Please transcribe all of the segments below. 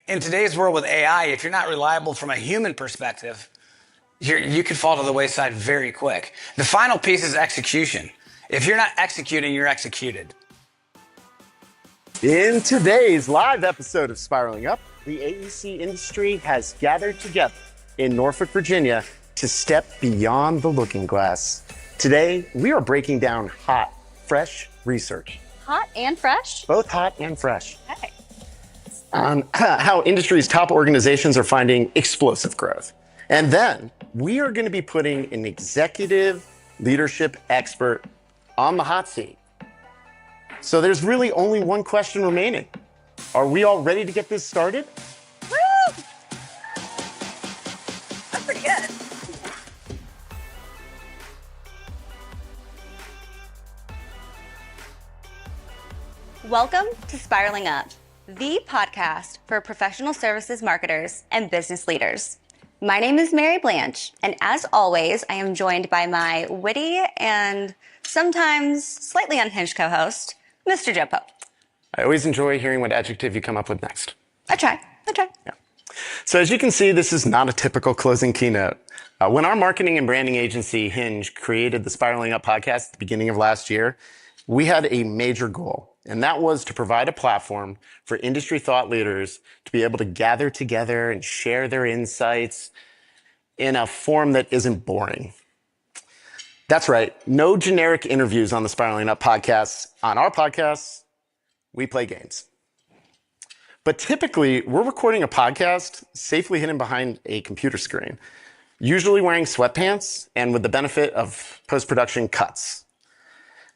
In today's world with AI, if you're not reliable from a human perspective, you could fall to the wayside very quick. The final piece is execution. If you're not executing, you're executed. In today's live episode of Spiraling Up, the AEC industry has gathered together in Norfolk, Virginia to step beyond the looking glass. Today, we are breaking down hot, fresh research. Hot and fresh? Both hot and fresh. Okay. On how industry's top organizations are finding explosive growth. And then we are going to be putting an executive leadership expert on the hot seat. So there's really only one question remaining. Are we all ready to get this started? Woo! That's pretty good. Welcome to Spiraling Up, the podcast for professional services marketers and business leaders. My name is Mary Blanche, and as always, I am joined by my witty and sometimes slightly unhinged co-host, Mr. Joe Pope. I always enjoy hearing what adjective you come up with next. I try. Yeah. So as you can see, this is not a typical closing keynote. When our marketing and branding agency, Hinge, created the Spiraling Up podcast at the beginning of last year, we had a major goal, and that was to provide a platform for industry thought leaders to be able to gather together and share their insights in a form that isn't boring. That's right, no generic interviews on the Spiraling Up podcast. On our podcasts, we play games. But typically, we're recording a podcast safely hidden behind a computer screen, usually wearing sweatpants and with the benefit of post-production cuts.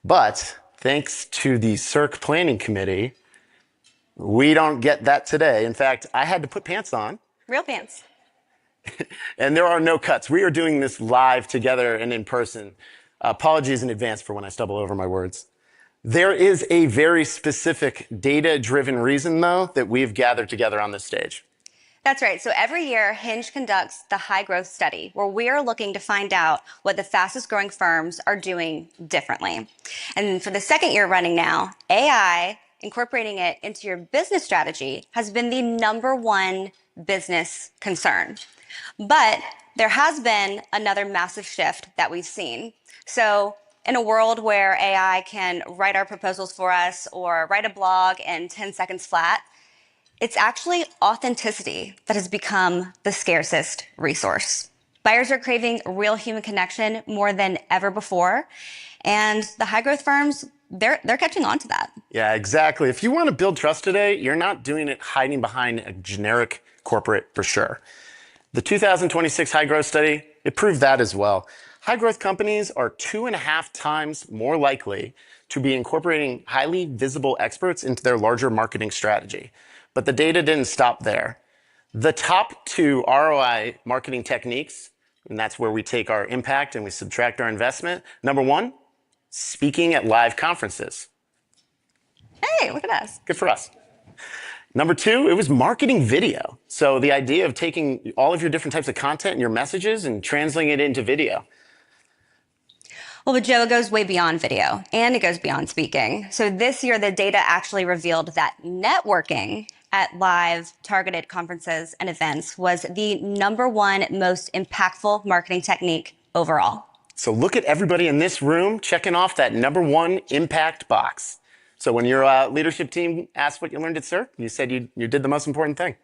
But thanks to the CIRC Planning Committee, we don't get that today. In fact, I had to put pants on. Real pants. And there are no cuts. We are doing this live together and in person. Apologies in advance for when I stumble over my words. There is a very specific data-driven reason, though, that we've gathered together on this stage. That's right. So every year, Hinge conducts the High Growth Study, where we are looking to find out what the fastest growing firms are doing differently. And for the second year running now, AI, incorporating it into your business strategy, has been the number one business concern. But there has been another massive shift that we've seen. So in a world where AI can write our proposals for us or write a blog in 10 seconds flat, it's actually authenticity that has become the scarcest resource. Buyers are craving real human connection more than ever before. And the high growth firms, they're catching on to that. Yeah, exactly. If you want to build trust today, you're not doing it hiding behind a generic corporate brochure. The 2026 High Growth Study, it proved that as well. High growth companies are 2.5 times more likely to be incorporating highly visible experts into their larger marketing strategy. But the data didn't stop there. The top 2 ROI marketing techniques, and that's where we take our impact and we subtract our investment. Number 1, speaking at live conferences. Hey, look at us. Good for us. Number 2, it was marketing video. So the idea of taking all of your different types of content and your messages and translating it into video. Well, but Joe, it goes way beyond video and it goes beyond speaking. So this year, the data actually revealed that networking at live targeted conferences and events was the number one most impactful marketing technique overall. So look at everybody in this room checking off that number 1 impact box. So when your leadership team asked what you learned at CIRC, you said you did the most important thing.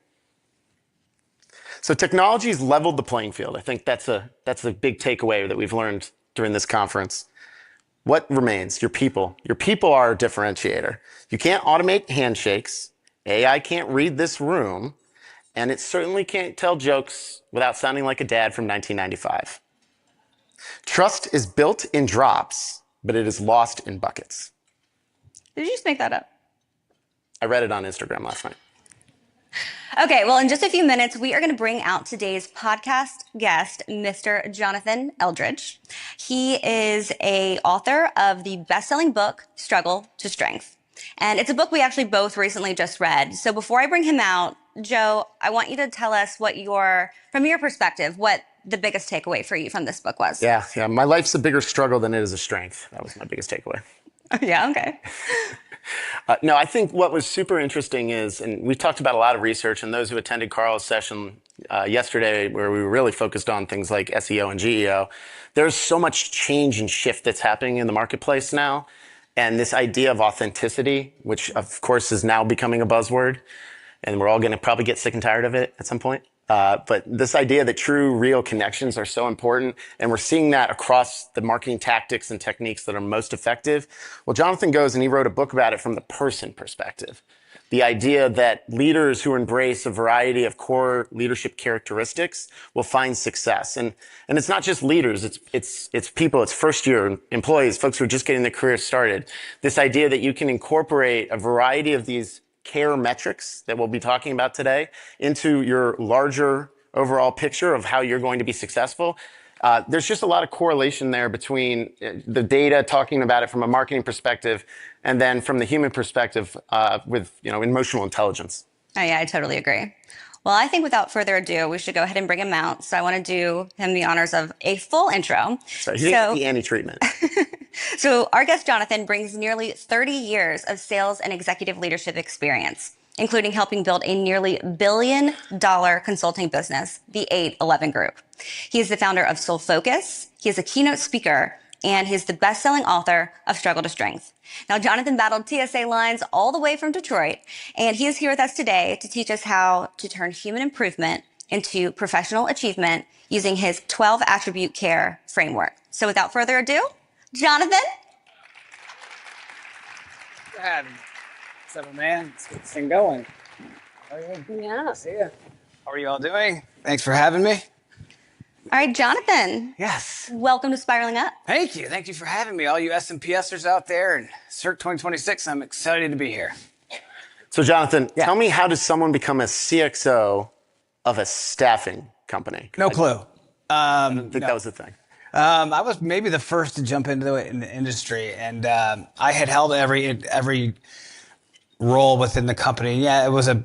So technology's leveled the playing field. I think that's a big takeaway that we've learned during this conference. What remains? Your people. Your people are a differentiator. You can't automate handshakes. AI can't read this room. And it certainly can't tell jokes without sounding like a dad from 1995. Trust is built in drops, but it is lost in buckets. Did you just make that up? I read it on Instagram last night. Okay, well, in just a few minutes, we are going to bring out today's podcast guest, Mr. Jonathan Eldridge. He is an author of the best-selling book, Struggle to Strength. And it's a book we actually both recently just read. So before I bring him out, Joe, I want you to tell us from your perspective, what the biggest takeaway for you from this book was. Yeah. My life's a bigger struggle than it is a strength. That was my biggest takeaway. Yeah, okay. No, I think what was super interesting is, and we talked about a lot of research, and those who attended Carl's session yesterday, where we were really focused on things like SEO and GEO, there's so much change and shift that's happening in the marketplace now. And this idea of authenticity, which of course is now becoming a buzzword, and we're all going to probably get sick and tired of it at some point. But this idea that true, real connections are so important, and we're seeing that across the marketing tactics and techniques that are most effective. Well, Jonathan goes and he wrote a book about it from the person perspective. The idea that leaders who embrace a variety of core leadership characteristics will find success. And it's not just leaders, it's people, it's first year employees, folks who are just getting their careers started. This idea that you can incorporate a variety of these care metrics that we'll be talking about today into your larger overall picture of how you're going to be successful. There's just a lot of correlation there between the data talking about it from a marketing perspective and then from the human perspective with emotional intelligence. Oh yeah, I totally agree. Well, I think without further ado, we should go ahead and bring him out. So I want to do him the honors of a full intro. So he didn't get the Annie treatment. So our guest, Jonathan, brings nearly 30 years of sales and executive leadership experience, including helping build a nearly $1 billion consulting business, the 811 Group. He is the founder of Soul Focus. He is a keynote speaker, and he's the best-selling author of Struggle to Strength. Now, Jonathan battled TSA lines all the way from Detroit, and he is here with us today to teach us how to turn human improvement into professional achievement using his 12 attribute care framework. So without further ado, Jonathan. What's up, man? Let's get this thing going. How are you? Yeah. See ya. How are you all doing? Thanks for having me. All right, Jonathan. Yes. Welcome to Spiraling Up. Thank you. Thank you for having me. All you SMPSers out there and CERT 2026, I'm excited to be here. So Jonathan, tell me, how does someone become a CXO of a staffing company? No clue. I didn't think that was the thing. I was maybe the first to jump into it in the industry, and I had held every role within the company. Yeah, it was a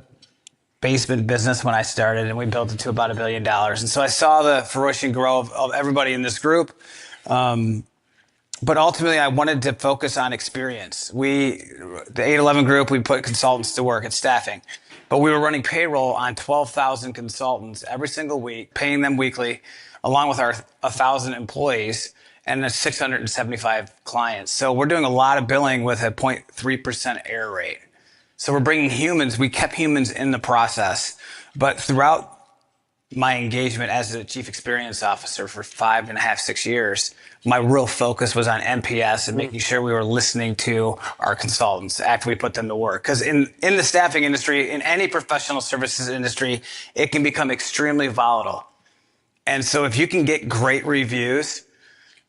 basement business when I started, and we built it to about $1 billion. And so I saw the fruition grow of everybody in this group. But ultimately, I wanted to focus on experience. The 811 Group, we put consultants to work at staffing. But we were running payroll on 12,000 consultants every single week, paying them weekly, along with our 1,000 employees and 675 clients. So we're doing a lot of billing with a 0.3% error rate. So we're bringing humans, we kept humans in the process. But throughout my engagement as a chief experience officer for 5.5, 6 years, my real focus was on NPS and making sure we were listening to our consultants after we put them to work. Because in the staffing industry, in any professional services industry, it can become extremely volatile. And so if you can get great reviews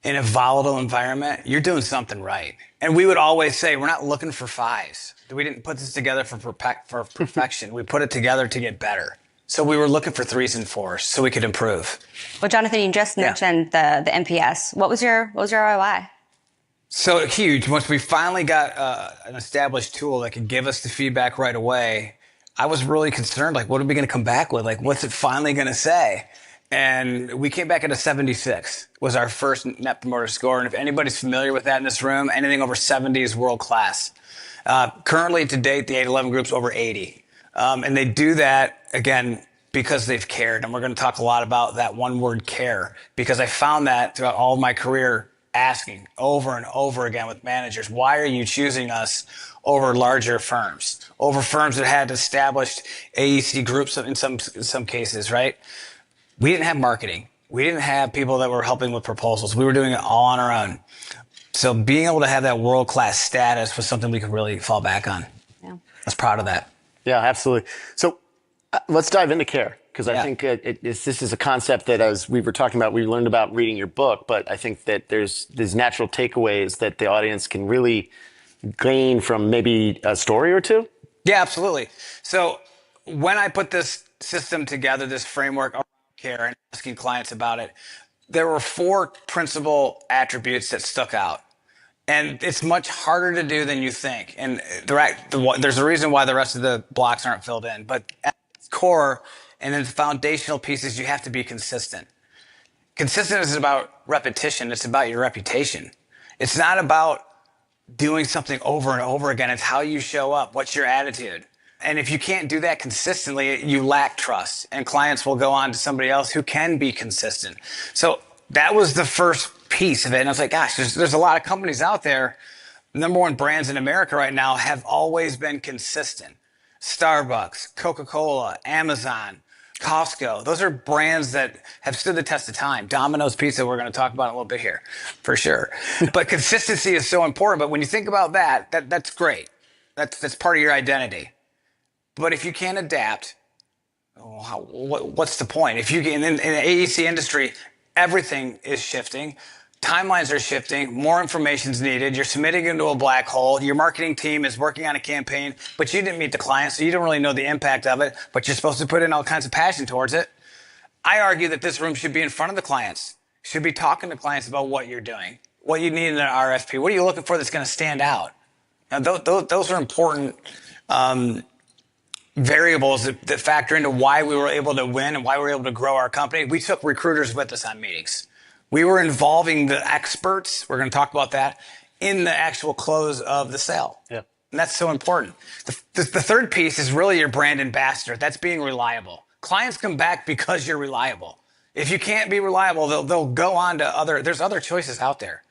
in a volatile environment, you're doing something right. And we would always say, we're not looking for fives. We didn't put this together for perfection. We put it together to get better. So we were looking for 3s and 4s so we could improve. Well, Jonathan, you just mentioned the NPS. What was your ROI? So huge. Once we finally got an established tool that could give us the feedback right away, I was really concerned, like, what are we going to come back with? Like, what's it finally going to say? And we came back at a 76 was our first Net Promoter Score. And if anybody's familiar with that in this room, anything over 70 is world class. Currently, to date, the 811 Group's over 80. And they do that, again, because they've cared. And we're going to talk a lot about that one word, care, because I found that throughout all of my career, asking over and over again with managers, why are you choosing us over larger firms, over firms that had established AEC groups in some cases, right? We didn't have marketing. We didn't have people that were helping with proposals. We were doing it all on our own. So being able to have that world-class status was something we could really fall back on. Yeah. I was proud of that. Yeah, absolutely. So let's dive into care, because I think this is a concept that, as we were talking about, we learned about reading your book, but I think that there's natural takeaways that the audience can really gain from maybe a story or two. Yeah, absolutely. So when I put this system together, this framework around care and asking clients about it, there were 4 principal attributes that stuck out. And it's much harder to do than you think. And there's a reason why the rest of the blocks aren't filled in. But at its core, and then the foundational pieces, you have to be consistent. Consistent is about repetition. It's about your reputation. It's not about doing something over and over again. It's how you show up. What's your attitude? And if you can't do that consistently, you lack trust, and clients will go on to somebody else who can be consistent. So that was the first piece of it. And I was like, gosh, there's a lot of companies out there. Number one brands in America right now have always been consistent. Starbucks, Coca-Cola, Amazon, Costco. Those are brands that have stood the test of time. Domino's Pizza, we're going to talk about in a little bit here, for sure. But consistency is so important. But when you think about that's great. That's part of your identity. But if you can't adapt, what's the point? If you can, in the AEC industry, everything is shifting. Timelines are shifting. More information is needed. You're submitting into a black hole. Your marketing team is working on a campaign, but you didn't meet the client, so you don't really know the impact of it, but you're supposed to put in all kinds of passion towards it. I argue that this room should be in front of the clients, should be talking to clients about what you're doing, what you need in an RFP. What are you looking for that's going to stand out? Now, those are important variables that factor into why we were able to win and why we were able to grow our company. We took recruiters with us on meetings. We were involving the experts, we're going to talk about that, in the actual close of the sale. Yeah. And that's so important. The third piece is really your brand ambassador. That's being reliable. Clients come back because you're reliable. If you can't be reliable, they'll go on to there's other choices out there.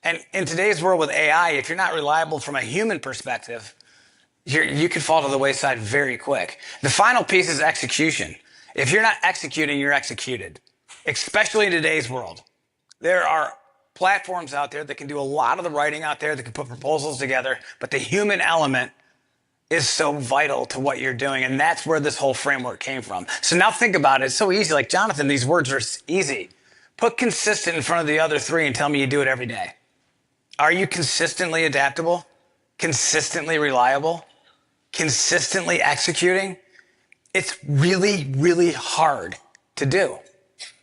And in today's world with AI, if you're not reliable from a human perspective, you could fall to the wayside very quick. The final piece is execution. If you're not executing, you're executed, especially in today's world. There are platforms out there that can do a lot of the writing out there, that can put proposals together, but the human element is so vital to what you're doing, and that's where this whole framework came from. So now think about it. It's so easy. Like, Jonathan, these words are easy. Put consistent in front of the other three and tell me you do it every day. Are you consistently adaptable? Consistently reliable? Consistently executing? It's really, really hard to do,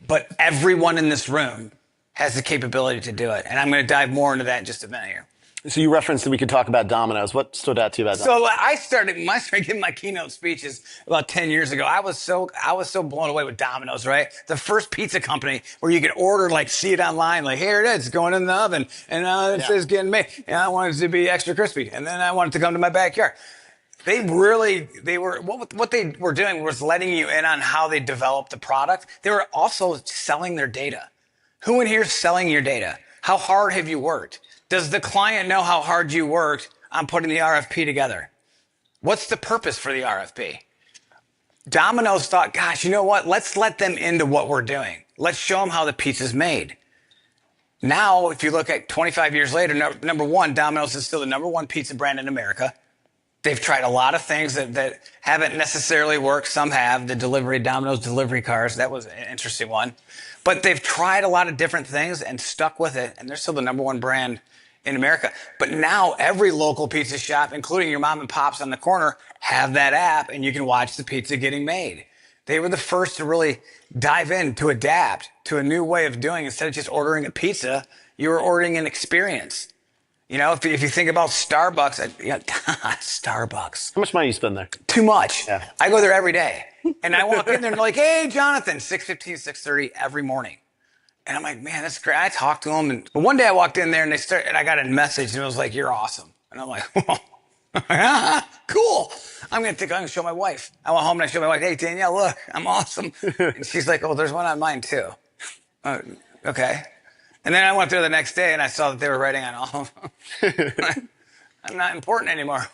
but everyone in this room has the capability to do it. And I'm going to dive more into that in just a minute here. So you referenced that we could talk about Domino's. What stood out to you about Domino's? So I started giving my keynote speeches about 10 years ago. I was so blown away with Domino's, right? The first pizza company where you could order, like, see it online, like, here it is, going in the oven, and it says getting made. And I wanted it to be extra crispy, and then I wanted it to come to my backyard. What they were doing was letting you in on how they developed the product. They were also selling their data. Who in here is selling your data? How hard have you worked? Does the client know how hard you worked on putting the RFP together? What's the purpose for the RFP? Domino's thought, gosh, you know what? Let's let them into what we're doing. Let's show them how the pizza's made. Now, if you look at 25 years later, number one, Domino's is still the number one pizza brand in America. They've tried a lot of things that haven't necessarily worked. Some have. The Domino's delivery cars, that was an interesting one. But they've tried a lot of different things and stuck with it, and they're still the number one brand in America. But now every local pizza shop, including your mom and pops on the corner, have that app, and you can watch the pizza getting made. They were the first to really dive in, to adapt to a new way of doing. Instead of just ordering a pizza, you were ordering an experience. You know, if you think about Starbucks, Starbucks. How much money you spend there? Too much. Yeah. I go there every day. And I walk in there and they're like, hey, Jonathan, 6:15, 6:30 every morning. And I'm like, man, that's great. I talked to them. But one day I walked in there and I got a message and it was like, you're awesome. And I'm like, cool. I'm going to show my wife. I went home and I showed my wife, hey, Danielle, look, I'm awesome. And she's like, oh, there's one on mine too. Okay. And then I went there the next day and I saw that they were writing on all of them. I'm not important anymore.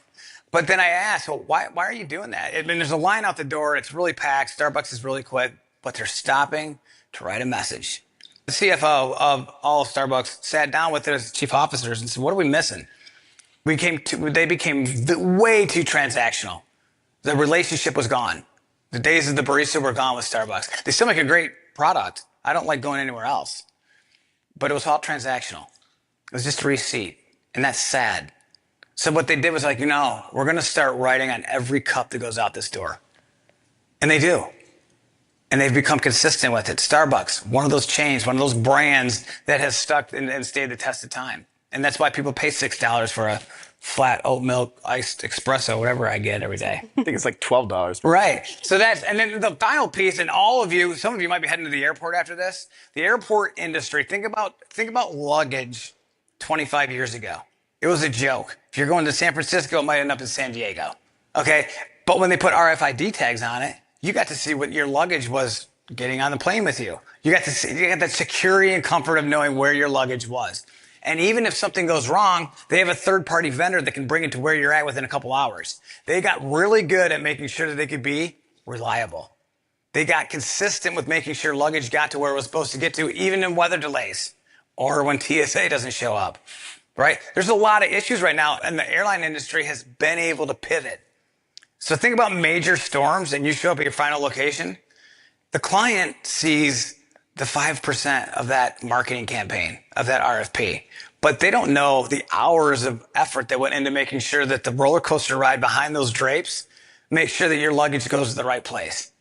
But then I asked, well, why are you doing that? I mean, there's a line out the door. It's really packed. Starbucks is really quick, but they're stopping to write a message. The CFO of all of Starbucks sat down with their chief officers and said, what are we missing? They became way too transactional. The relationship was gone. The days of the barista were gone with Starbucks. They still make a great product. I don't like going anywhere else. But it was all transactional. It was just a receipt. And that's sad. So what they did was like, we're going to start writing on every cup that goes out this door. And they do. And they've become consistent with it. Starbucks, one of those chains, one of those brands that has stuck and stayed the test of time. And that's why people pay $6 for a flat oat milk iced espresso, whatever I get every day. I think it's like $12. Right. So and then the final piece, and all of you, some of you might be heading to the airport after this. The airport industry, think about luggage 25 years ago. It was a joke. If you're going to San Francisco, it might end up in San Diego. Okay? But when they put RFID tags on it, you got to see what your luggage was getting on the plane with you. You got to see, you got that security and comfort of knowing where your luggage was. And even if something goes wrong, they have a third-party vendor that can bring it to where you're at within a couple hours. They got really good at making sure that they could be reliable. They got consistent with making sure luggage got to where it was supposed to get to, even in weather delays or when TSA doesn't show up, right? There's a lot of issues right now, and the airline industry has been able to pivot. So think about major storms and you show up at your final location. The client sees the 5% of that marketing campaign, of that RFP. But they don't know the hours of effort that went into making sure that the roller coaster ride behind those drapes makes sure that your luggage goes to the right place.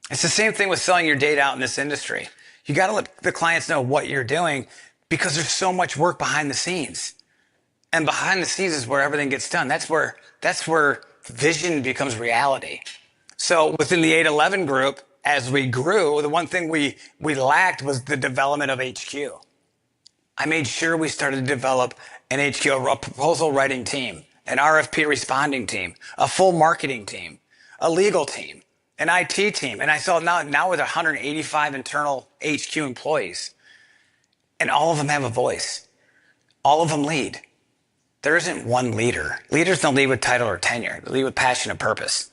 It's the same thing with selling your data out in this industry. You got to let the clients know what you're doing because there's so much work behind the scenes. And behind the scenes is where everything gets done. That's where vision becomes reality. So within the 811 group, as we grew, the one thing we lacked was the development of HQ. I made sure we started to develop an HQ, a proposal writing team, an RFP responding team, a full marketing team, a legal team, an IT team. And I saw now with 185 internal HQ employees, and all of them have a voice. All of them lead. There isn't one leader. Leaders don't lead with title or tenure. They lead with passion and purpose.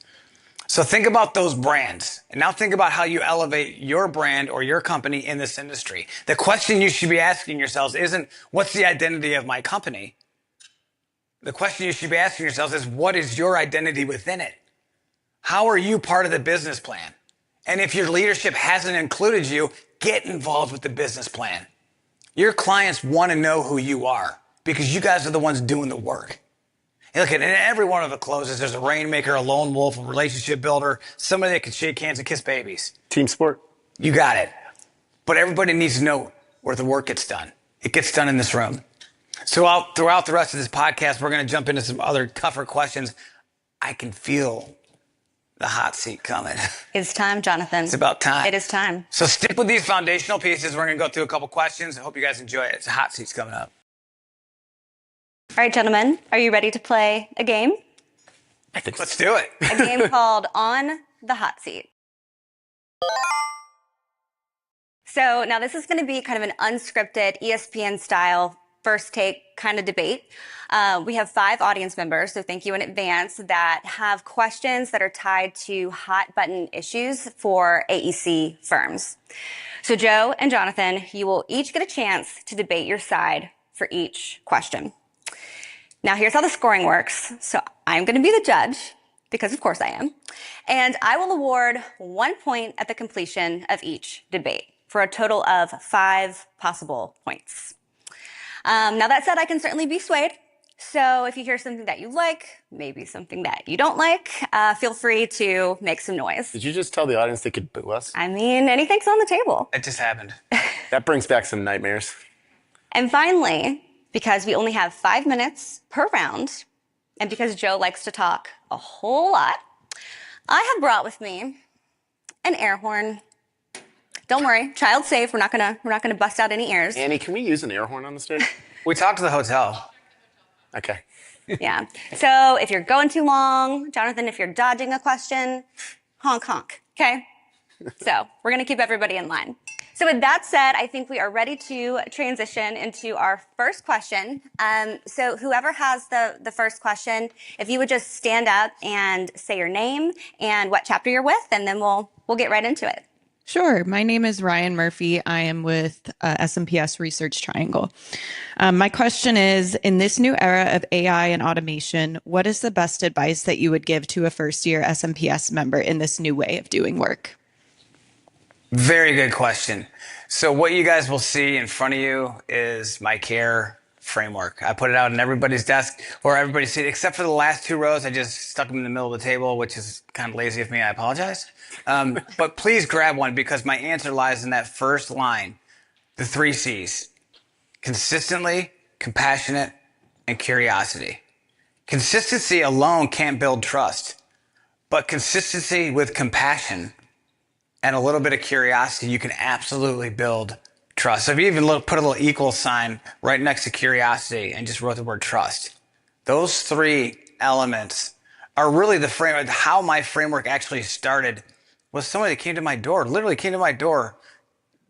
So think about those brands. And now think about how you elevate your brand or your company in this industry. The question you should be asking yourselves isn't, what's the identity of my company? The question you should be asking yourselves is, what is your identity within it? How are you part of the business plan? And if your leadership hasn't included you, get involved with the business plan. Your clients want to know who you are because you guys are the ones doing the work. Look, in every one of the closes, there's a rainmaker, a lone wolf, a relationship builder, somebody that can shake hands and kiss babies. Team sport. You got it. But everybody needs to know where the work gets done. It gets done in this room. So throughout the rest of this podcast, we're going to jump into some other tougher questions. I can feel the hot seat coming. It's time, Jonathan. It's about time. It is time. So stick with these foundational pieces. We're going to go through a couple questions. I hope you guys enjoy it. It's a hot seat's coming up. All right, gentlemen, are you ready to play a game? I think let's do it. A game called On the Hot Seat. So now this is going to be kind of an unscripted ESPN style first take kind of debate. We have 5 audience members, so thank you in advance, that have questions that are tied to hot button issues for AEC firms. So Joe and Jonathan, you will each get a chance to debate your side for each question. Now, here's how the scoring works. So I'm going to be the judge, because of course I am, and I will award 1 point at the completion of each debate for a total of 5 possible points. Now, that said, I can certainly be swayed. So if you hear something that you like, maybe something that you don't like, feel free to make some noise. Did you just tell the audience they could boo us? I mean, anything's on the table. It just happened. That brings back some nightmares. And finally, because we only have 5 minutes per round, and because Joe likes to talk a whole lot, I have brought with me an air horn. Don't worry, child safe. We're not gonna bust out any ears. Annie, can we use an air horn on the stage? We talked to the hotel. Okay. Yeah. So if you're going too long, Jonathan, if you're dodging a question, honk honk. Okay. So we're gonna keep everybody in line. So with that said, I think we are ready to transition into our first question. So whoever has the first question, if you would just stand up and say your name and what chapter you're with, and then we'll get right into it. Sure. My name is Ryan Murphy. I am with SMPS Research Triangle. My question is, in this new era of AI and automation, what is the best advice that you would give to a first-year SMPS member in this new way of doing work? Very good question. So what you guys will see in front of you is my care framework. I put it out on everybody's desk or everybody's seat, except for the last 2 rows. I just stuck them in the middle of the table, which is kind of lazy of me. I apologize. But please grab one because my answer lies in that first line, the 3 C's: consistently, compassionate, and curiosity. Consistency alone can't build trust, but consistency with compassion and a little bit of curiosity, you can absolutely build trust. So if you even put a little equal sign right next to curiosity and just wrote the word trust, Those three elements are really the framework. How my framework actually started was somebody that came to my door, literally came to my door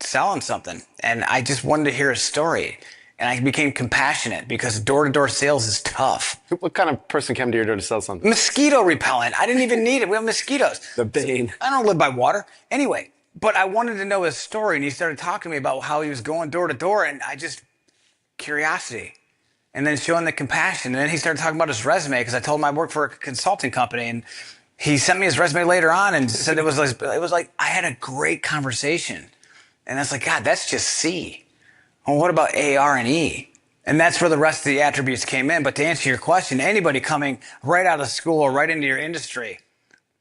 selling something. And I just wanted to hear a story. And I became compassionate because door-to-door sales is tough. What kind of person came to your door to sell something? Mosquito repellent. I didn't even need it. We have mosquitoes. The bane. I don't live by water. Anyway, but I wanted to know his story, and he started talking to me about how he was going door to door, and curiosity. And then showing the compassion. And then he started talking about his resume because I told him I worked for a consulting company, and he sent me his resume later on and said it was like I had a great conversation. And that's like, God, that's just C. Well, what about A, R, and E? And that's where the rest of the attributes came in. But to answer your question, anybody coming right out of school or right into your industry,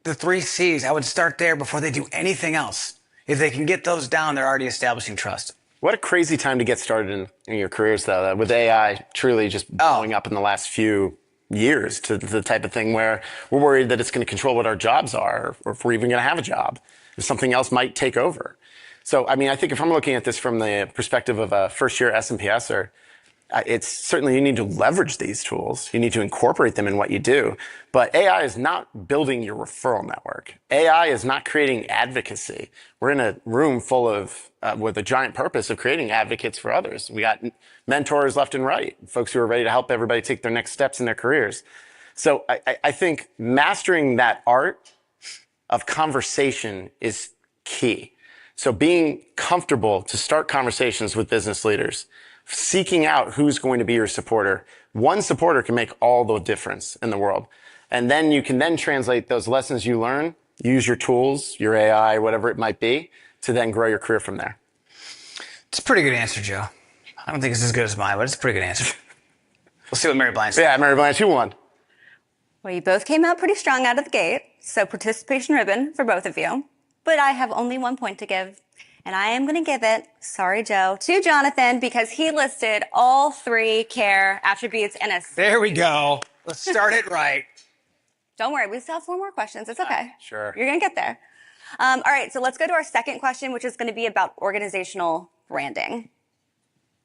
the 3 C's, I would start there before they do anything else. If they can get those down, they're already establishing trust. What a crazy time to get started in your careers, though, with AI truly just blowing up in the last few years to the type of thing where we're worried that it's going to control what our jobs are, or if we're even going to have a job, if something else might take over. So, I mean, I think if I'm looking at this from the perspective of a first-year SMPSer, it's certainly you need to leverage these tools. You need to incorporate them in what you do. But AI is not building your referral network. AI is not creating advocacy. We're in a room full of, with a giant purpose of creating advocates for others. We got mentors left and right, folks who are ready to help everybody take their next steps in their careers. So I think mastering that art of conversation is key. So being comfortable to start conversations with business leaders, seeking out who's going to be your supporter. One supporter can make all the difference in the world. And then you can then translate those lessons you learn, use your tools, your AI, whatever it might be, to then grow your career from there. It's a pretty good answer, Joe. I don't think it's as good as mine, but it's a pretty good answer. We'll see what Mary Blanche says. Yeah, Mary Blanche, who won? Well, you both came out pretty strong out of the gate, so participation ribbon for both of you. But I have only 1 point to give, and I am going to give it, sorry, Joe, to Jonathan because he listed all 3 care attributes in a... There we go. Let's start it right. Don't worry, we still have 4 more questions. It's okay. Sure. You're going to get there. All right, so let's go to our second question, which is going to be about organizational branding.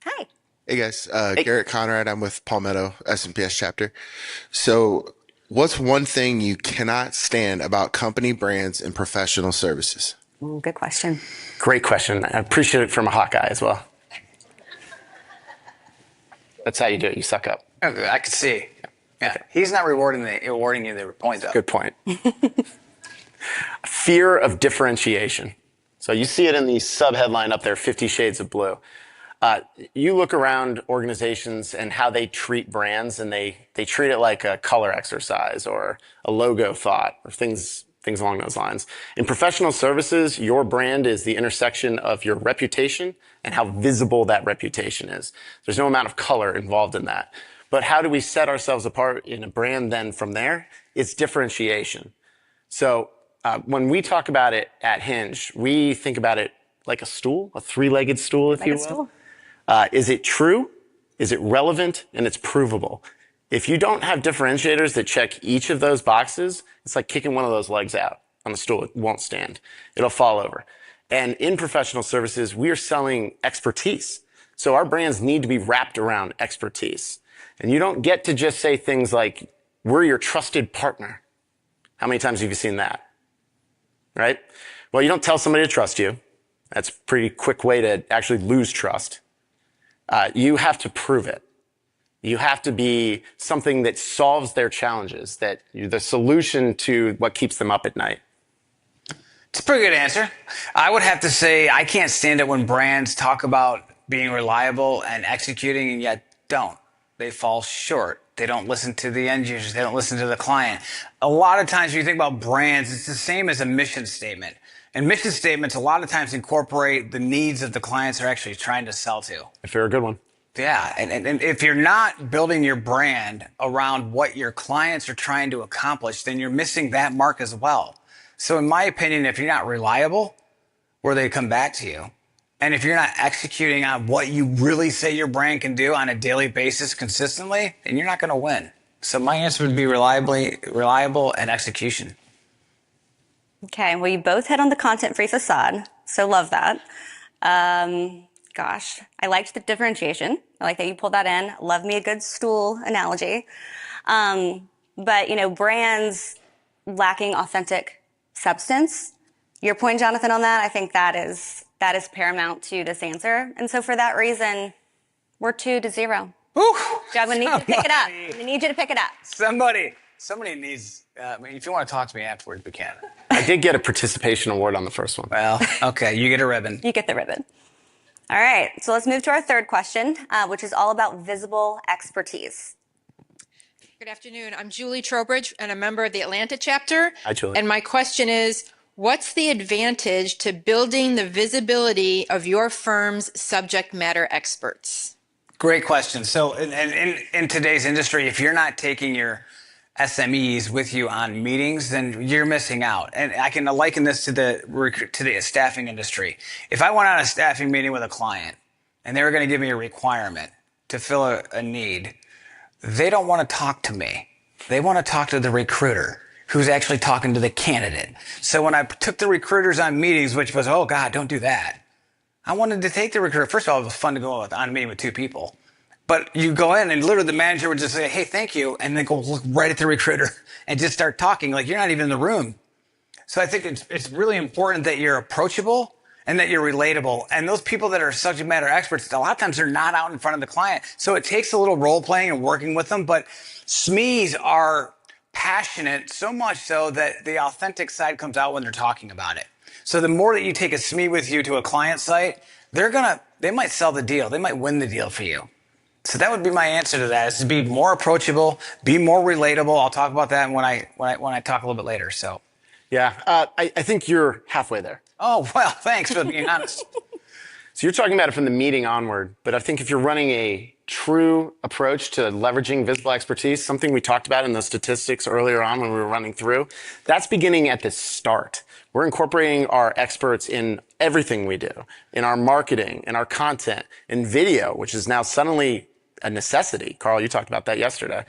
Hi. Hey guys, Garrett Conrad. I'm with Palmetto SMPS chapter. So what's one thing you cannot stand about company brands and professional services? Ooh, good question. Great question. I appreciate it from a hot guy as well. That's how you do it. You suck up. Okay, I could see. Yeah, he's not rewarding you the point, though. Good point. Fear of differentiation. So you see it in the sub-headline up there, 50 Shades of Blue. You look around organizations and how they treat brands, and they treat it like a color exercise or a logo thought or things along those lines. In professional services, your brand is the intersection of your reputation and how visible that reputation is. There's no amount of color involved in that. But how do we set ourselves apart in a brand then from there? It's differentiation. So when we talk about it at Hinge, we think about it like a stool, a 3-legged stool, if you will. Is it true? Is it relevant? And it's provable. If you don't have differentiators that check each of those boxes, it's like kicking one of those legs out on the stool. It won't stand. It'll fall over. And in professional services, we are selling expertise. So our brands need to be wrapped around expertise. And you don't get to just say things like, we're your trusted partner. How many times have you seen that? Right? Well, you don't tell somebody to trust you. That's a pretty quick way to actually lose trust. You have to prove it. You have to be something that solves their challenges, that you're the solution to what keeps them up at night. It's a pretty good answer. I would have to say I can't stand it when brands talk about being reliable and executing and yet don't. They fall short. They don't listen to the end users. They don't listen to the client. A lot of times when you think about brands, it's the same as a mission statement. And mission statements a lot of times incorporate the needs of the clients they're actually trying to sell to. If you're a good one. Yeah, and if you're not building your brand around what your clients are trying to accomplish, then you're missing that mark as well. So in my opinion, if you're not reliable, where they come back to you, and if you're not executing on what you really say your brand can do on a daily basis consistently, then you're not going to win. So my answer would be reliable and execution. Okay, well, you both hit on the content-free facade, so love that. Gosh, I liked the differentiation. I like that you pulled that in. Love me a good stool analogy. But, brands lacking authentic substance. Your point, Jonathan, on that, I think that is paramount to this answer. And so for that reason, we're 2-0. Whew, Joe, I'm going to need you to pick it up. I'm going to need you to pick it up. somebody needs. If you want to talk to me afterwards, we can. I did get a participation award on the first one. Well, okay, you get a ribbon. You get the ribbon. All right, so let's move to our third question, which is all about visible expertise. Good afternoon. I'm Julie Trowbridge, and a member of the Atlanta chapter. Hi, Julie. And my question is, what's the advantage to building the visibility of your firm's subject matter experts? Great question. So in today's industry, if you're not taking your SMEs with you on meetings, then you're missing out. And I can liken this to the staffing industry. If I went on a staffing meeting with a client and they were going to give me a requirement to fill a need, they don't want to talk to me. They want to talk to the recruiter who's actually talking to the candidate. So when I took the recruiters on meetings, which was, oh God, don't do that. I wanted to take the recruiter. First of all, it was fun to go on a meeting with two people. But you go in and literally the manager would just say, hey, thank you. And then go look right at the recruiter and just start talking like you're not even in the room. So I think it's really important that you're approachable and that you're relatable. And those people that are subject matter experts, a lot of times they're not out in front of the client. So it takes a little role playing and working with them. But SMEs are passionate, so much so that the authentic side comes out when they're talking about it. So the more that you take a SME with you to a client site, they might sell the deal. They might win the deal for you. So that would be my answer to that, is to be more approachable, be more relatable. I'll talk about that when I talk a little bit later. So, Yeah, I think you're halfway there. oh, well, thanks for being honest. So you're talking about it from the meeting onward, but I think if you're running a true approach to leveraging visible expertise, something we talked about in the statistics earlier on when we were running through, that's beginning at the start. We're incorporating our experts in everything we do, in our marketing, in our content, in video, which is now suddenly a necessity. Carl, you talked about that yesterday.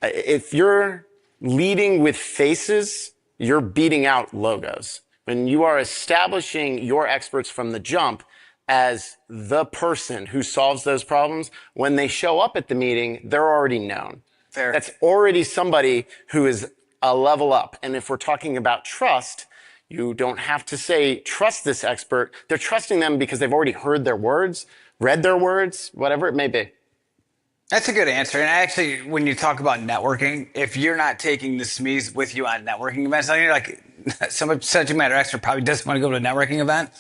If you're leading with faces, you're beating out logos. When you are establishing your experts from the jump as the person who solves those problems, when they show up at the meeting, they're already known. Fair. That's already somebody who is a level up. And if we're talking about trust, you don't have to say, trust this expert. They're trusting them because they've already heard their words, read their words, whatever it may be. That's a good answer. And actually, when you talk about networking, if you're not taking the SMEs with you on networking events, you're like, some subject matter expert probably doesn't want to go to a networking event.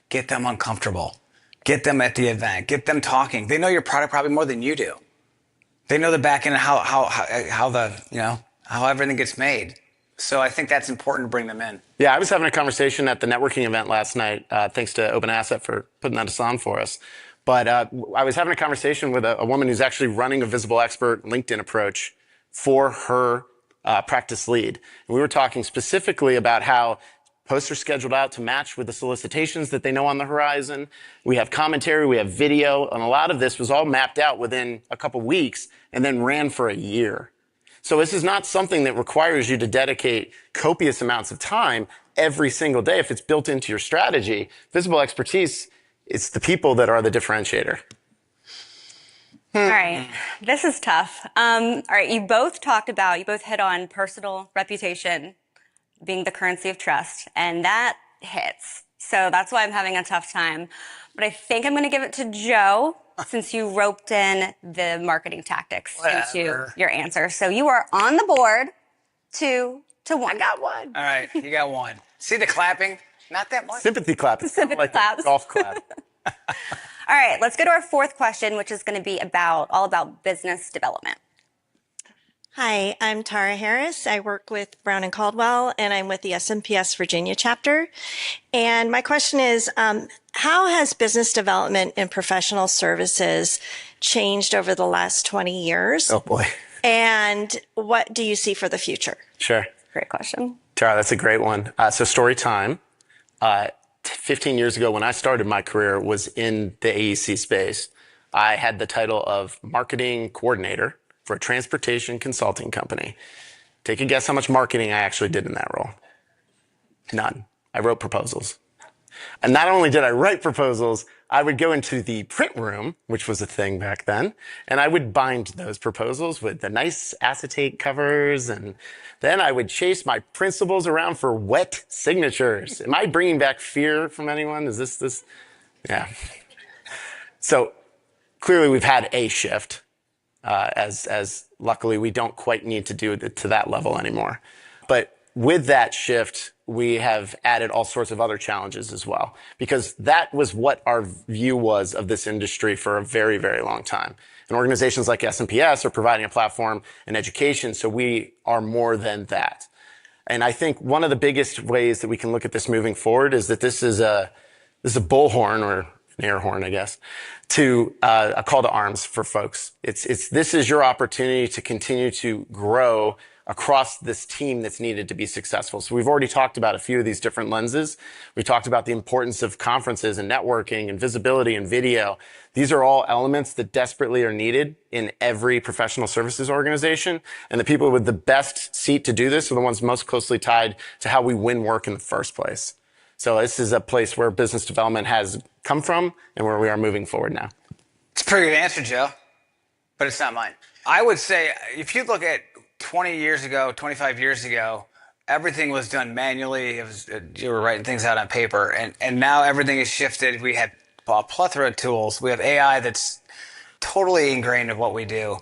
Get them uncomfortable. Get them at the event. Get them talking. They know your product probably more than you do. They know the back end, how everything gets made. So I think that's important to bring them in. Yeah, I was having a conversation at the networking event last night, thanks to Open Asset for putting that on for us. But I was having a conversation with a woman who's actually running a visible expert LinkedIn approach for her practice lead. And we were talking specifically about how posts are scheduled out to match with the solicitations that they know on the horizon. We have commentary, we have video, and a lot of this was all mapped out within a couple weeks and then ran for a year. So this is not something that requires you to dedicate copious amounts of time every single day. If it's built into your strategy, visible expertise, it's the people that are the differentiator. All right, this is tough. All right, you both hit on personal reputation being the currency of trust, and that hits. So that's why I'm having a tough time. But I think I'm going to give it to Joe, since you roped in the marketing tactics into your answer. So you are on the board, 2-1. I got one. All right, you got one. See the clapping? Not that much. Sympathy clap. It's Sympathy like claps. a golf clap. All right, let's go to our fourth question, which is going to be all about business development. Hi, I'm Tara Harris. I work with Brown and Caldwell, and I'm with the SMPS Virginia chapter. And my question is, how has business development in professional services changed over the last 20 years? Oh, boy. And what do you see for the future? Sure. Great question. Tara, that's a great one. So story time. 15 years ago when I started my career was in the AEC space. I had the title of marketing coordinator for a transportation consulting company. Take a guess how much marketing I actually did in that role. None. I wrote proposals. And not only did I write proposals, I would go into the print room, which was a thing back then, and I would bind those proposals with the nice acetate covers, and then I would chase my principals around for wet signatures. Am I bringing back fear from anyone? Is this? Yeah. So clearly we've had a shift, as luckily we don't quite need to do it to that level anymore. But with that shift, we have added all sorts of other challenges as well, because that was what our view was of this industry for a very, very long time. And organizations like S&PS are providing a platform and education, so we are more than that. And I think one of the biggest ways that we can look at this moving forward is that this is a bullhorn, or an air horn, I guess, to a call to arms for folks. This is your opportunity to continue to grow across this team that's needed to be successful. So we've already talked about a few of these different lenses. We talked about the importance of conferences and networking and visibility and video. These are all elements that desperately are needed in every professional services organization. And the people with the best seat to do this are the ones most closely tied to how we win work in the first place. So this is a place where business development has come from and where we are moving forward now. It's a pretty good answer, Joe, but it's not mine. I would say if you look at 20 years ago, 25 years ago, everything was done manually. You were writing things out on paper, and now everything is shifted. We have a plethora of tools. We have AI that's totally ingrained in what we do.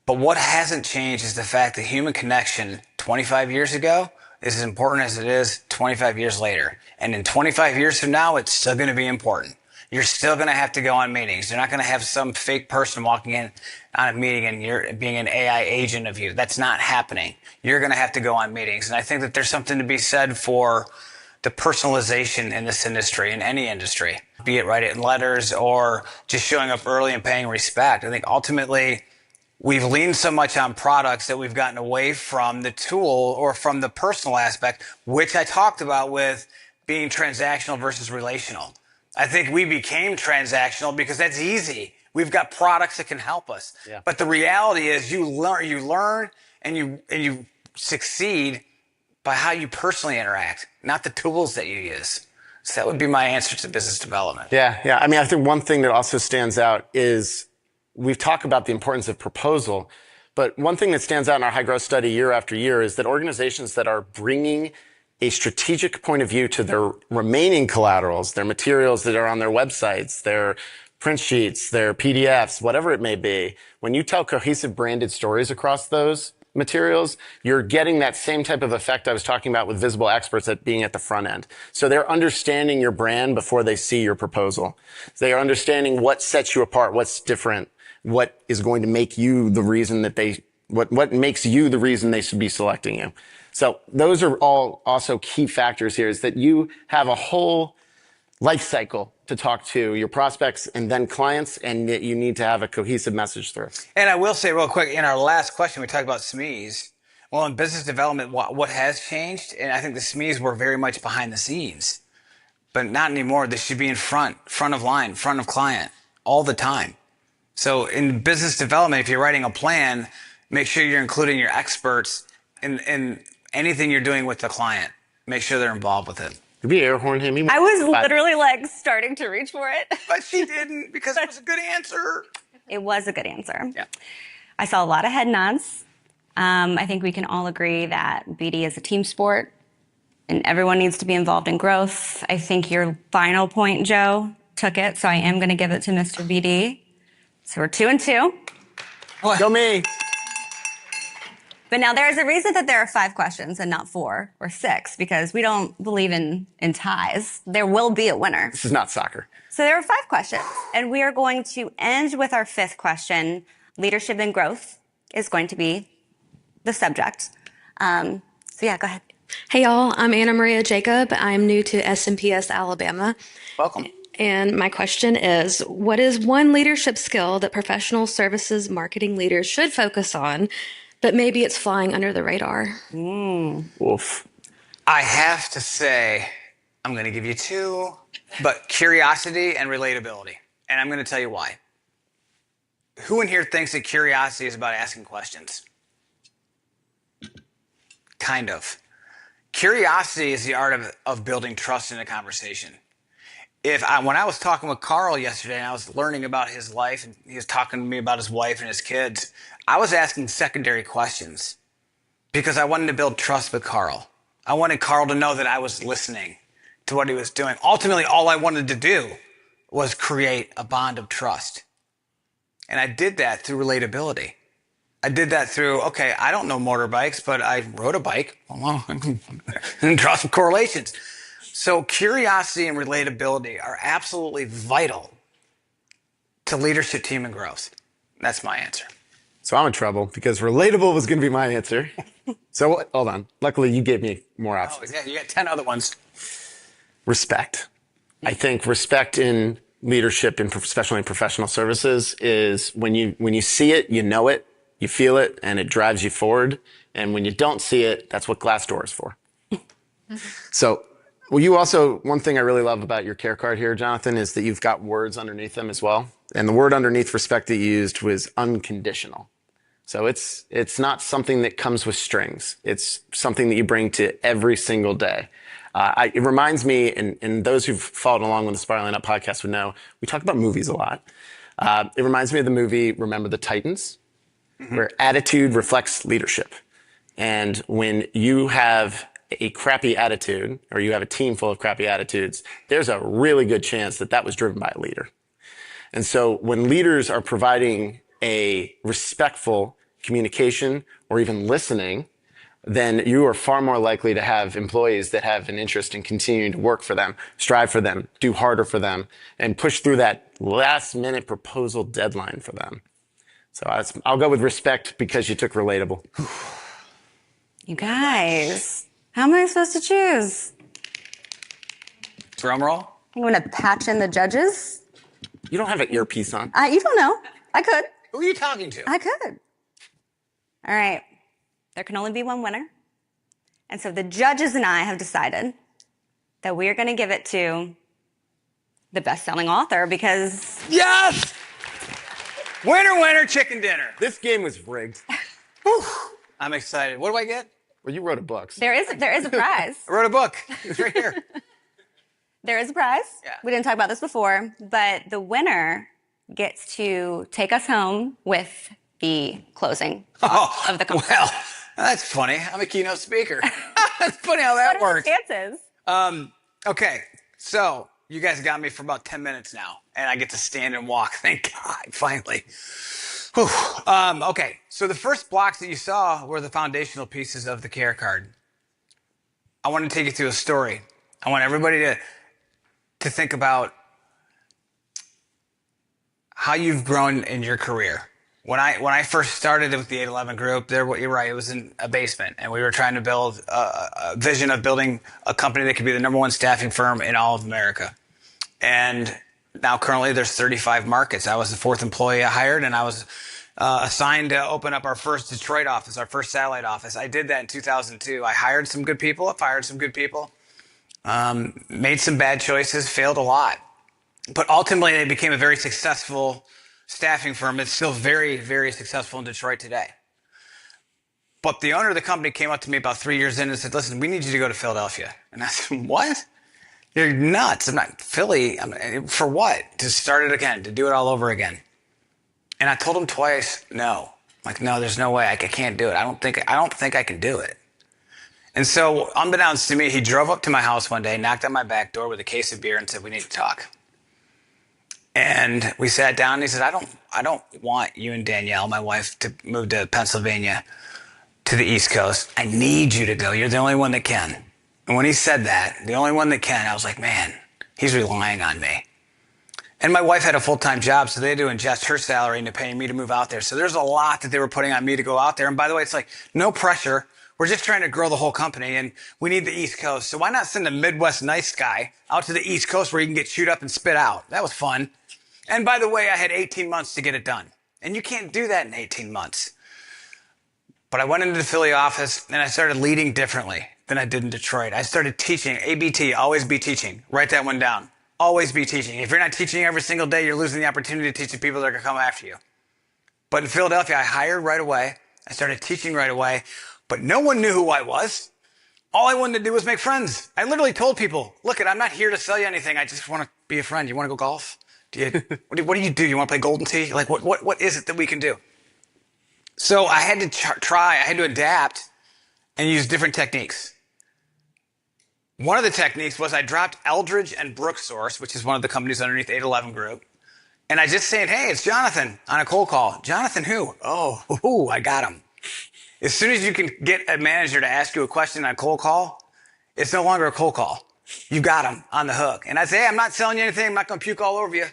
But what hasn't changed is the fact that human connection 25 years ago is as important as it is 25 years later. And in 25 years from now, it's still going to be important. You're still going to have to go on meetings. You're not going to have some fake person walking in on a meeting and you're being an AI agent of you. That's not happening. You're going to have to go on meetings. And I think that there's something to be said for the personalization in this industry, in any industry, be it writing letters or just showing up early and paying respect. I think ultimately we've leaned so much on products that we've gotten away from the tool or from the personal aspect, which I talked about with being transactional versus relational. I think we became transactional because that's easy. We've got products that can help us. Yeah. But the reality is you learn and you succeed by how you personally interact, not the tools that you use. So that would be my answer to business development. Yeah. I mean, I think one thing that also stands out is we've talked about the importance of proposal, but one thing that stands out in our high growth study year after year is that organizations that are bringing a strategic point of view to their remaining collaterals, their materials that are on their websites, their print sheets, their PDFs, whatever it may be, when you tell cohesive branded stories across those materials, you're getting that same type of effect I was talking about with visible experts at being at the front end. So they're understanding your brand before they see your proposal. They are understanding what sets you apart, what's different, what is going to make you the reason that what makes you the reason they should be selecting you. So those are all also key factors here, is that you have a whole life cycle to talk to your prospects and then clients, and that you need to have a cohesive message through. And I will say real quick, in our last question, we talked about SMEs. Well, in business development, what has changed? And I think the SMEs were very much behind the scenes, but not anymore. They should be in front of line, front of client all the time. So in business development, if you're writing a plan, make sure you're including your experts in anything you're doing with the client. Make sure they're involved with it. Did we air horn him? I was literally like starting to reach for it. But she didn't, because it was a good answer. It was a good answer. Yeah. I saw a lot of head nods. I think we can all agree that BD is a team sport and everyone needs to be involved in growth. I think your final point, Joe, took it. So I am going to give it to Mr. BD. So we're 2-2. Go me. But now there's a reason that there are 5 questions and not 4 or 6, because we don't believe in ties. There will be a winner. This is not soccer. So there are 5 questions, and we are going to end with our 5th question. Leadership and growth is going to be the subject. So yeah, go ahead. Hey y'all, I'm Anna Maria Jacob. I'm new to S&PS Alabama. Welcome. And my question is, what is one leadership skill that professional services marketing leaders should focus on, but maybe it's flying under the radar? Oof. I have to say, I'm going to give you 2, but curiosity and relatability. And I'm going to tell you why. Who in here thinks that curiosity is about asking questions? Kind of. Curiosity is the art of building trust in a conversation. When I was talking with Carl yesterday and I was learning about his life and he was talking to me about his wife and his kids, I was asking secondary questions because I wanted to build trust with Carl. I wanted Carl to know that I was listening to what he was doing. Ultimately, all I wanted to do was create a bond of trust. And I did that through relatability. I did that through, okay, I don't know motorbikes, but I rode a bike. And draw some correlations. So curiosity and relatability are absolutely vital to leadership, team, and growth. That's my answer. So I'm in trouble because relatable was going to be my answer. So hold on. Luckily, you gave me more options. Oh, yeah, you got 10 other ones. Respect. I think respect in leadership, and especially in professional services, is when you see it, you know it, you feel it, and it drives you forward. And when you don't see it, that's what Glassdoor is for. So, well, you also, one thing I really love about your care card here, Jonathan, is that you've got words underneath them as well. And the word underneath respect that you used was unconditional. So it's not something that comes with strings. It's something that you bring to every single day. It reminds me, and those who've followed along with the Spiraling Up podcast would know, we talk about movies a lot. It reminds me of the movie Remember the Titans, where attitude reflects leadership. And when you have a crappy attitude, or you have a team full of crappy attitudes, there's a really good chance that was driven by a leader. And so when leaders are providing a respectful communication or even listening, then you are far more likely to have employees that have an interest in continuing to work for them, strive for them, do harder for them, and push through that last minute proposal deadline for them. So I'll go with respect because you took relatable. You guys, how am I supposed to choose? Drum roll. I'm going to patch in the judges. You don't have an earpiece on. You don't know. I could. Who are you talking to? I could. All right. There can only be one winner. And so the judges and I have decided that we are going to give it to the best-selling author because... Yes! Winner, winner, chicken dinner. This game was rigged. I'm excited. What do I get? Well, you wrote a book. There is a prize. I wrote a book. It's right here. There is a prize. Yeah. We didn't talk about this before, but the winner gets to take us home with the closing of the conference. Well, that's funny. I'm a keynote speaker. That's funny how that works. What are the chances? Okay, so you guys got me for about 10 minutes now, and I get to stand and walk. Thank God, finally. Whew. Okay, so the first blocks that you saw were the foundational pieces of the care card. I want to take you through a story. I want everybody to think about how you've grown in your career. When I first started with the 811 group, you're right, it was in a basement, and we were trying to build a vision of building a company that could be the #1 staffing firm in all of America. And now currently there's 35 markets. I was the 4th employee I hired, and I was assigned to open up our first Detroit office, our first satellite office. I did that in 2002. I hired some good people, I fired some good people, made some bad choices, failed a lot. But ultimately, it became a very successful staffing firm. It's still very, very successful in Detroit today. But the owner of the company came up to me about 3 years in and said, listen, we need you to go to Philadelphia. And I said, what? You're nuts. I'm not Philly. For what? To start it again, to do it all over again. And I told him twice, no. Like, no, there's no way. I can't do it. I don't think I can do it. And so, unbeknownst to me, he drove up to my house one day, knocked on my back door with a case of beer and said, we need to talk. And we sat down and he said, I don't want you and Danielle, my wife, to move to Pennsylvania to the East Coast. I need you to go. You're the only one that can. And when he said that, the only one that can, I was like, man, he's relying on me. And my wife had a full-time job, so they had to ingest her salary into paying me to move out there. So there's a lot that they were putting on me to go out there. And by the way, it's like, no pressure. We're just trying to grow the whole company, and we need the East Coast. So why not send a Midwest nice guy out to the East Coast where he can get chewed up and spit out? That was fun. And by the way, I had 18 months to get it done. And you can't do that in 18 months. But I went into the Philly office, and I started leading differently than I did in Detroit. I started teaching, ABT, always be teaching. Write that one down. Always be teaching. If you're not teaching every single day, you're losing the opportunity to teach the people that are going to come after you. But in Philadelphia, I hired right away. I started teaching right away. But no one knew who I was. All I wanted to do was make friends. I literally told people, look, I'm not here to sell you anything. I just want to be a friend. You want to go golf? What do you do? You want to play Golden Tee? Like, what is it that we can do? So I had to I had to adapt and use different techniques. One of the techniques was I dropped Eldridge and Brooksource, which is one of the companies underneath 811 Group. And I just said, hey, it's Jonathan on a cold call. Jonathan who? Oh, I got him. As soon as you can get a manager to ask you a question on a cold call, it's no longer a cold call. You got him on the hook. And I say, hey, I'm not selling you anything. I'm not going to puke all over you.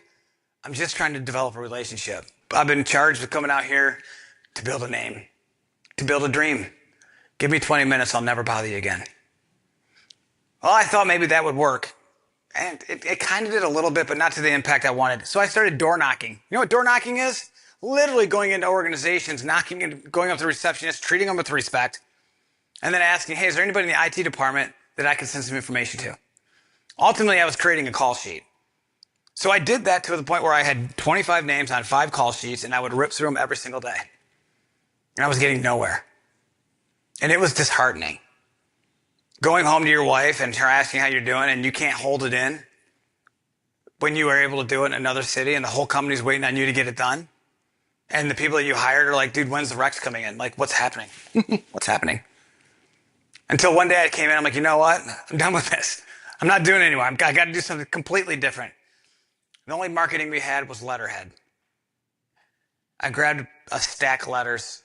I'm just trying to develop a relationship. I've been charged with coming out here to build a name, to build a dream. Give me 20 minutes. I'll never bother you again. Well, I thought maybe that would work. And it kind of did a little bit, but not to the impact I wanted. So I started door knocking. You know what door knocking is? Literally going into organizations, knocking and going up to receptionists, treating them with respect, and then asking, hey, is there anybody in the IT department that I can send some information to? Ultimately, I was creating a call sheet. So I did that to the point where I had 25 names on 5 call sheets, and I would rip through them every single day. And I was getting nowhere. And it was disheartening. Going home to your wife and her asking how you're doing, and you can't hold it in when you were able to do it in another city, and the whole company's waiting on you to get it done. And the people that you hired are like, dude, when's the Rex coming in? Like, what's happening? What's happening? Until one day I came in, I'm like, you know what? I'm done with this. I'm not doing it anymore. I got to do something completely different. The only marketing we had was letterhead. I grabbed a stack of letters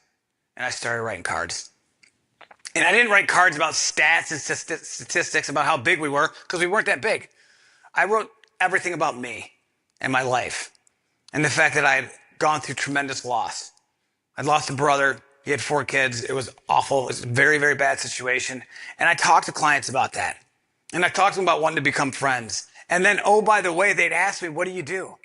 and I started writing cards. And I didn't write cards about stats and statistics about how big we were, because we weren't that big. I wrote everything about me and my life and the fact that I had gone through tremendous loss. I'd lost a brother. He had 4 kids. It was awful. It was a very, very bad situation. And I talked to clients about that. And I talked to them about wanting to become friends. And then, oh, by the way, they'd ask me, what do you do?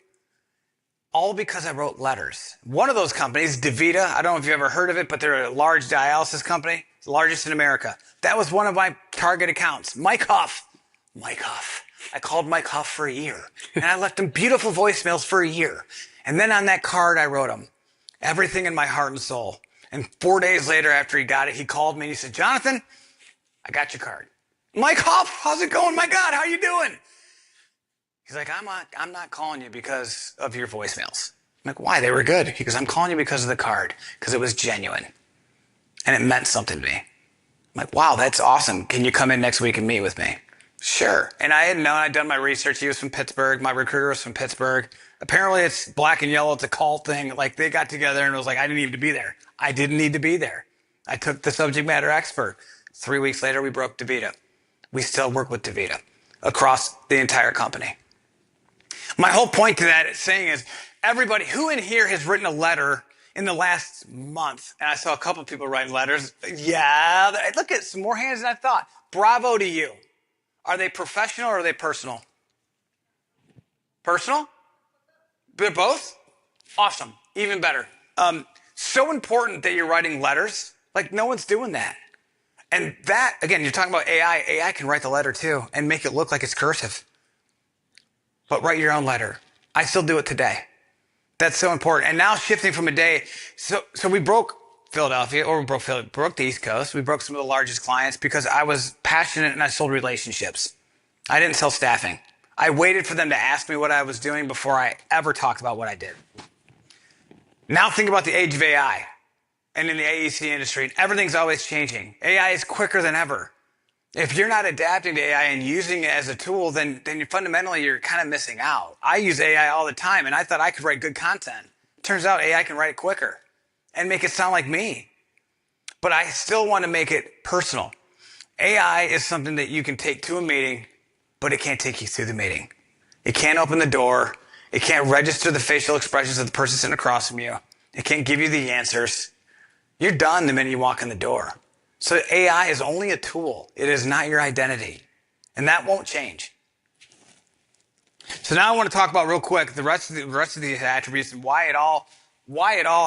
All because I wrote letters. One of those companies, DaVita, I don't know if you've ever heard of it, but they're a large dialysis company, the largest in America. That was one of my target accounts. Mike Huff. I called Mike Huff for a year. And I left him beautiful voicemails for a year. And then on that card, I wrote him everything in my heart and soul. And 4 days later, after he got it, he called me and he said, Jonathan, I got your card. Mike Huff, how's it going? My God, how are you doing? He's like, I'm not calling you because of your voicemails. I'm like, why? They were good. He goes, I'm calling you because of the card, because it was genuine. And it meant something to me. I'm like, wow, that's awesome. Can you come in next week and meet with me? Sure. And I had known, I'd done my research. He was from Pittsburgh. My recruiter was from Pittsburgh. Apparently it's black and yellow. It's a cult thing. Like, they got together and it was like, I didn't need to be there. I didn't need to be there. I took the subject matter expert. 3 weeks later, we broke DaVita. We still work with DaVita across the entire company. My whole point to that saying is, everybody who in here has written a letter in the last month, and I saw a couple of people writing letters. Yeah, look at some more hands than I thought. Bravo to you. Are they professional or are they personal? Personal? They're both? Awesome. Even better. So important that you're writing letters. Like, no one's doing that. And that, again, you're talking about AI. AI can write the letter too and make it look like it's cursive. But write your own letter. I still do it today. That's so important. And now shifting from a day, so we broke Philadelphia, or we broke the East Coast. We broke some of the largest clients because I was passionate and I sold relationships. I didn't sell staffing. I waited for them to ask me what I was doing before I ever talked about what I did. Now think about the age of AI and in the AEC industry. Everything's always changing. AI is quicker than ever. If you're not adapting to AI and using it as a tool, then fundamentally you're kind of missing out. I use AI all the time, and I thought I could write good content. Turns out AI can write it quicker and make it sound like me. But I still want to make it personal. AI is something that you can take to a meeting, but it can't take you through the meeting. It can't open the door. It can't register the facial expressions of the person sitting across from you. It can't give you the answers. You're done the minute you walk in the door. So AI is only a tool. It is not your identity. And that won't change. So now I want to talk about real quick the rest of these attributes and why it all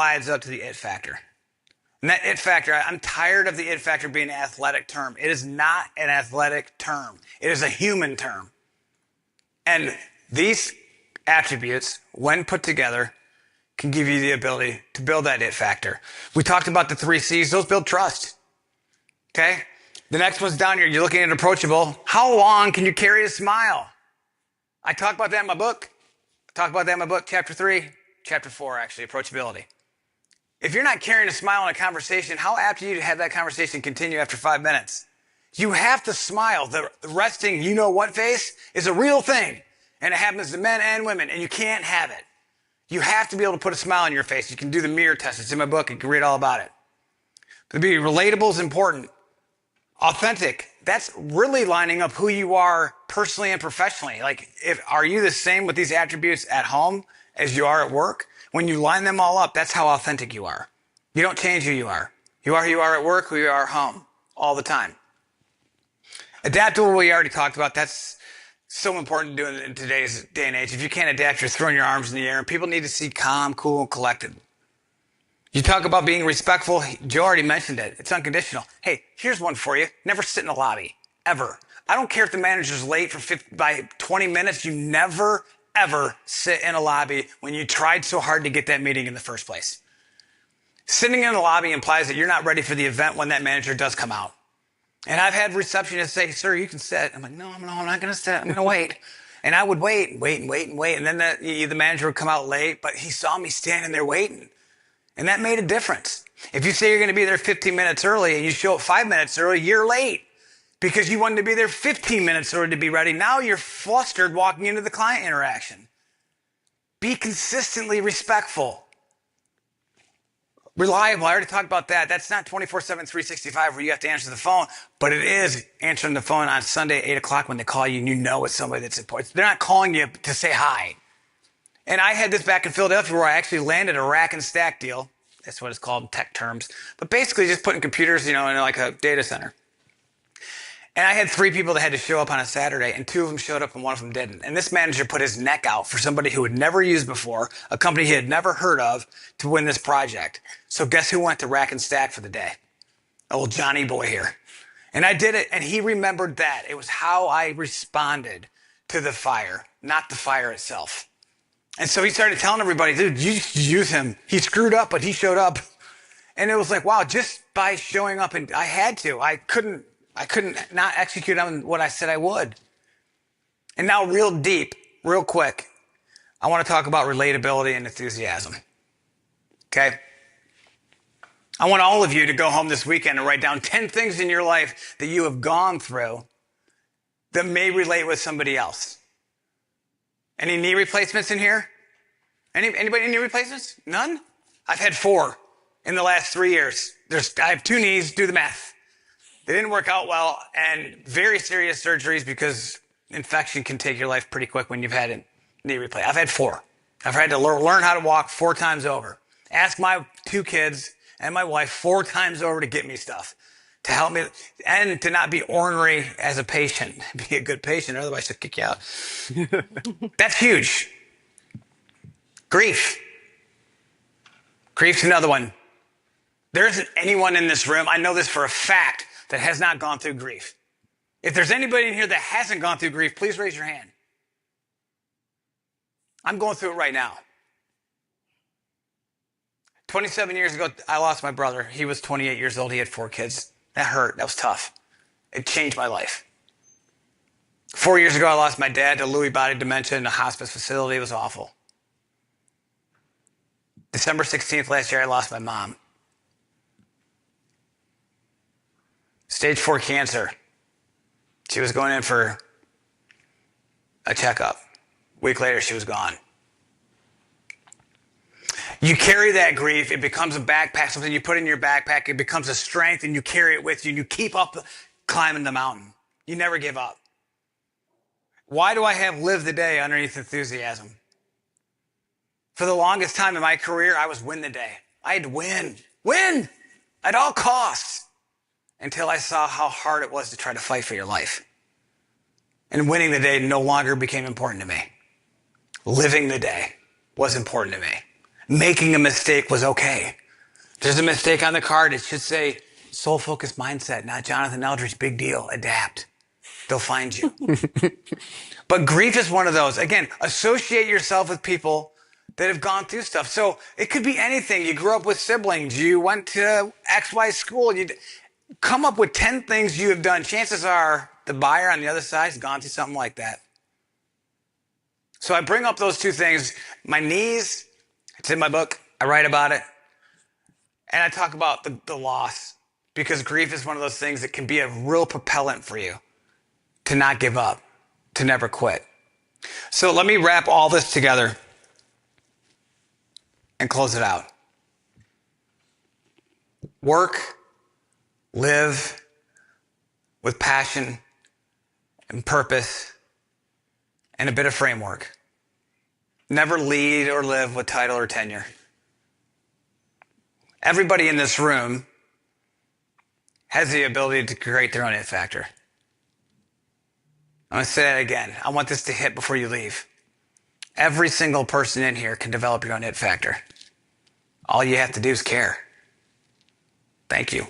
adds up to the it factor. And that it factor, I'm tired of the it factor being an athletic term. It is not an athletic term. It is a human term. And these attributes, when put together, can give you the ability to build that it factor. We talked about the 3 C's. Those build trust. Okay? The next one's down here. You're looking at approachable. How long can you carry a smile? I talk about that in my book. Chapter 3, chapter 4, actually, approachability. If you're not carrying a smile in a conversation, how apt are you to have that conversation continue after 5 minutes? You have to smile. The resting you-know-what face is a real thing, and it happens to men and women, and you can't have it. You have to be able to put a smile on your face. You can do the mirror test. It's in my book. You can read all about it. But to be relatable is important. Authentic, that's really lining up who you are personally and professionally. Like, are you the same with these attributes at home as you are at work? When you line them all up, that's how authentic you are. You don't change who you are. You are who you are at work, who you are at home, all the time. Adaptable, we already talked about. That's so important to do in today's day and age. If you can't adapt, you're throwing your arms in the air, and people need to see calm, cool, and collected. You talk about being respectful. Joe already mentioned it. It's unconditional. Hey, here's one for you. Never sit in the lobby, ever. I don't care if the manager's late by 20 minutes. You never, ever sit in a lobby when you tried so hard to get that meeting in the first place. Sitting in the lobby implies that you're not ready for the event when that manager does come out. And I've had receptionists say, sir, you can sit. I'm like, no, I'm not going to sit. I'm going to wait. And I would wait. And then the manager would come out late, but he saw me standing there waiting. And that made a difference. If you say you're going to be there 15 minutes early and you show up 5 minutes early, you're late because you wanted to be there 15 minutes early to be ready. Now you're flustered walking into the client interaction. Be consistently respectful. Reliable. I already talked about that. That's not 24/7, 365 where you have to answer the phone, but it is answering the phone on Sunday at 8 o'clock when they call you and you know it's somebody that's important. They're not calling you to say hi. And I had this back in Philadelphia where I actually landed a rack and stack deal. That's what it's called in tech terms. But basically just putting computers, in like a data center. And I had 3 people that had to show up on a Saturday, and 2 of them showed up and 1 of them didn't. And this manager put his neck out for somebody who had never used before, a company he had never heard of, to win this project. So guess who went to rack and stack for the day? Old Johnny boy here. And I did it, and he remembered that. It was how I responded to the fire, not the fire itself. And so he started telling everybody, dude, you use him. He screwed up, but he showed up. And it was like, wow, just by showing up, and I had to. I couldn't not execute on what I said I would. And now real deep, real quick, I want to talk about relatability and enthusiasm. Okay? I want all of you to go home this weekend and write down 10 things in your life that you have gone through that may relate with somebody else. Any knee replacements in here? Anybody knee replacements? None? I've had 4 in the last 3 years. I have 2 knees, do the math. They didn't work out well, and very serious surgeries because infection can take your life pretty quick when you've had a knee replacement. I've had 4. I've had to learn how to walk 4 times over. Ask my 2 kids and my wife 4 times over to get me stuff, to help me, and to not be ornery as a patient. Be a good patient, otherwise they'll kick you out. That's huge. Grief. Grief's another one. There isn't anyone in this room, I know this for a fact, that has not gone through grief. If there's anybody in here that hasn't gone through grief, please raise your hand. I'm going through it right now. 27 years ago, I lost my brother. He was 28 years old. He had 4 kids. That hurt. That was tough. It changed my life. 4 years ago, I lost my dad to Lewy body dementia in a hospice facility. It was awful. December 16th last year, I lost my mom. Stage 4 cancer. She was going in for a checkup. A week later, she was gone. You carry that grief. It becomes a backpack, something you put in your backpack. It becomes a strength, and you carry it with you. And you keep up climbing the mountain. You never give up. Why do I have live the day underneath enthusiasm? For the longest time in my career, I was win the day. I had to win at all costs, until I saw how hard it was to try to fight for your life. And winning the day no longer became important to me. Living the day was important to me. Making a mistake was okay. There's a mistake on the card. It should say soul-focused mindset, not Jonathan Eldridge, big deal, adapt. They'll find you. But grief is one of those. Again, associate yourself with people that have gone through stuff. So it could be anything. You grew up with siblings. You went to XY school. come up with 10 things you have done. Chances are the buyer on the other side has gone through something like that. So I bring up those two things. My knees, it's in my book. I write about it. And I talk about the loss, because grief is one of those things that can be a real propellant for you to not give up, to never quit. So let me wrap all this together and close it out. Work, live with passion and purpose and a bit of framework. Never lead or live with title or tenure. Everybody in this room has the ability to create their own it factor. I'm going to say that again. I want this to hit before you leave. Every single person in here can develop your own it factor. All you have to do is care. Thank you.